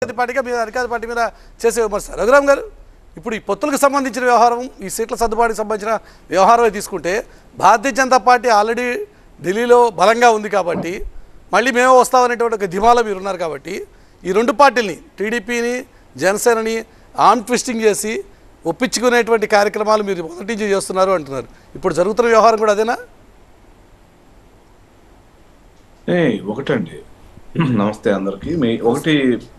పార్టీగా మీద అధికార పార్టీ మీద చేసే విమర్శ. రఘురామ్ గారు, ఇప్పుడు ఈ పొత్తులకు సంబంధించిన వ్యవహారం, ఈ సీట్ల సర్దుబాటుకు సంబంధించిన వ్యవహారమే తీసుకుంటే భారతీయ జనతా పార్టీ ఆల్రెడీ ఢిల్లీలో బలంగా ఉంది కాబట్టి, మళ్ళీ మేము వస్తామనేటువంటి ఒక ధీమాలో మీరు ఉన్నారు కాబట్టి, ఈ రెండు పార్టీలని టీడీపీని జనసేనని ఆన్ ట్విస్టింగ్ చేసి ఒప్పించుకునేటువంటి కార్యక్రమాలు మీరు మొదటి నుంచి చేస్తున్నారు అంటున్నారు. ఇప్పుడు జరుగుతున్న వ్యవహారం కూడా అదేనా? ఒకటండి, నమస్తే అందరికి. ఒకటి,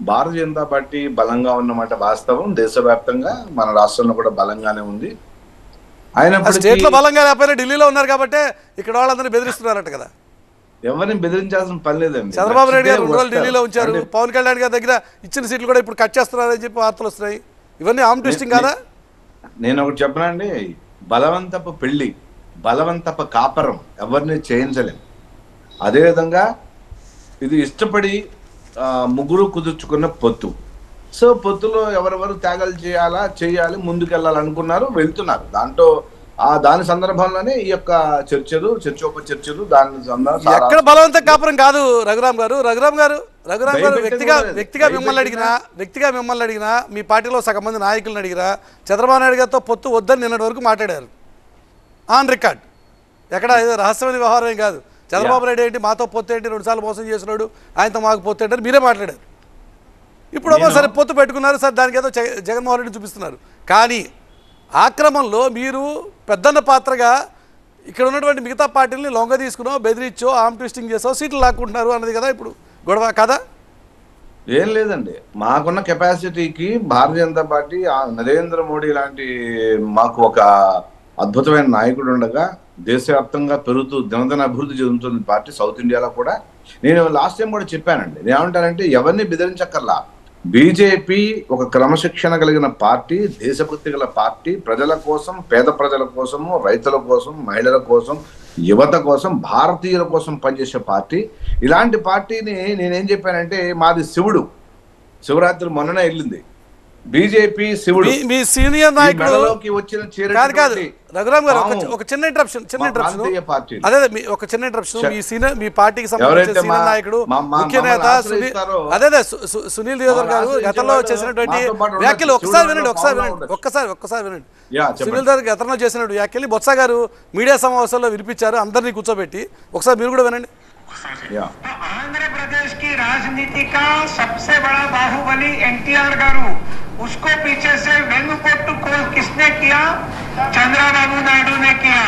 భారతీయ జనతా పార్టీ బలంగా ఉన్నమాట వాస్తవం. దేశవ్యాప్తంగా మన రాష్ట్రంలో కూడా బలంగానే ఉంది. ఆయన స్టేట్ లో బలంగా లేకపోయినా ఢిల్లీలో ఉన్నారు కాబట్టి ఇక్కడ వాళ్ళందరినీ బెదిరిస్తున్నారట కదా. ఎవరిని బెదిరించాల్సిన పని లేదండి. చంద్రబాబు నాయుడు గారు 2 రోజులు ఢిల్లీలో ఉంచారు. పవన్ కళ్యాణ్ గారి దగ్గర ఇచ్చిన సీట్లు కూడా ఇప్పుడు కట్ చేస్తున్నారని చెప్పి వార్తలు వస్తున్నాయి. ఇవన్నీ ఆమ్ ట్విస్టింగ్ కాదా? నేను ఒకటి చెప్పనండి, బలవంతపు పెళ్లి, బలవంతపు కాపరం ఎవరిని చేయించలేం. అదేవిధంగా ఇది ఇష్టపడి ముగ్గురు కుదుర్చుకున్న పొత్తు. సో పొత్తులో ఎవరెవరు త్యాగాలు చేయాలి, ముందుకెళ్ళాలనుకున్నారు, వెళ్తున్నారు. దాని సందర్భంలోనే ఈ యొక్క చర్చోపచర్చలు దాని ఎక్కడ బలవంత కాపురం కాదు. రఘురామ్ గారు వ్యక్తిగా మిమ్మల్ని అడిగినా మీ పార్టీలో సగం మంది నాయకులను అడిగినా చంద్రబాబు నాయుడు గారితో పొత్తు వద్దని నిన్నటి వరకు మాట్లాడారు ఆన్ రికార్డ్. ఎక్కడ రహస్యమైన వ్యవహారం కాదు. చంద్రబాబు నాయుడు ఏంటి మాతో పొత్తు ఏంటి, 2 సార్లు మోసం చేసినాడు, ఆయనతో మాకు పొత్తు ఏంటని మీరే మాట్లాడారు. ఇప్పుడు సరే పొత్తు పెట్టుకున్నారు సార్, దానికి ఏదో జగన్మోహన్ రెడ్డి చూపిస్తున్నారు. కానీ ఆ క్రమంలో మీరు పెద్దన్న పాత్రగా ఇక్కడ ఉన్నటువంటి మిగతా పార్టీలని లొంగ తీసుకునో, బెదిరించో, ఆమ్ ట్విస్టింగ్ చేసో సీట్లు లాక్కుంటున్నారు అన్నది కదా ఇప్పుడు గొడవ కదా? ఏం లేదండి, మాకున్న కెపాసిటీకి భారతీయ జనతా పార్టీ, నరేంద్ర మోడీ లాంటి మాకు ఒక అద్భుతమైన నాయకుడు ఉండగా దేశవ్యాప్తంగా పెరుగుతూ దినదిన అభివృద్ధి చెందుతుంది పార్టీ. సౌత్ ఇండియాలో కూడా నేను లాస్ట్ టైం కూడా చెప్పానండి, నేనేమంటానంటే ఎవరిని బెదిరించక్కర్లా. బీజేపీ ఒక క్రమశిక్షణ కలిగిన పార్టీ, దేశభక్తి గల పార్టీ, ప్రజల కోసం, పేద ప్రజల కోసము, రైతుల కోసం, మహిళల కోసం, యువత కోసం, భారతీయుల కోసం పనిచేసే పార్టీ. ఇలాంటి పార్టీని నేనేం చెప్పానంటే, మాది శివరాత్రి మొన్ననే వెళ్ళింది. బీజేపీ శివుడు మీ సీనియర్ నాయకుడు వచ్చిన కాదు. రఘురామ్ గారు ఒక చిన్న ఇంటరప్షన్ అదే ఒక చిన్న ఇంటరప్షన్. మీ పార్టీకి సంబంధించిన సీనియర్ నాయకుడు, ముఖ్య నేత అదే సునీల్ దేవర్ గారు గతంలో చేసినటువంటి వ్యాఖ్యలు ఒకసారి వినండి. సునీల్ దేవర్ గతంలో చేసినటువంటి వ్యాఖ్యలు బొత్స గారు మీడియా సమావేశంలో వినిపించారు, అందరినీ కూర్చోబెట్టి. ఒకసారి మీరు కూడా వినండి. आंध्र प्रदेश की राजनीति का सबसे बड़ा बाहुबली एनटीआर गारू, उसको पीछे से वेन्नुपोट्टू को किसने किया? चंद्रबाबू नायडू ने किया.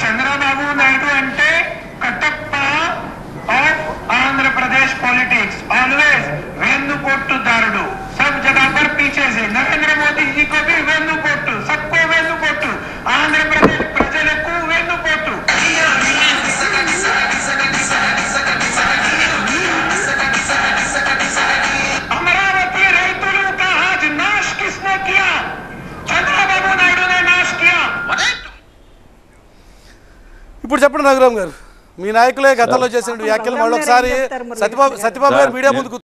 चंद्रबाबू नायडू अंटे Kattappa of Andhra Pradesh politics, always वेन्नुपोट्टू दारुडू. सब जगह पर पीछे से नरेंद्र मोदी जी को भी वेन्नुपोट्टू, सबको वेन्नुपोट्टू, आंध्र प्रदेश प्रजలకు वेन्नुपोट्टू. अमरावती రైతులు का आज नाश किसने किया? चंद्रबाबू नायडू ने नाश किया. ఇప్పుడు చెప్పండి రఘురామ్ గారు, మీ నాయకులే గతంలో చేసిన వ్యాఖ్యలు మళ్ళీ ఒకసారి సత్యబాబు గారు మీడియా ముందుకు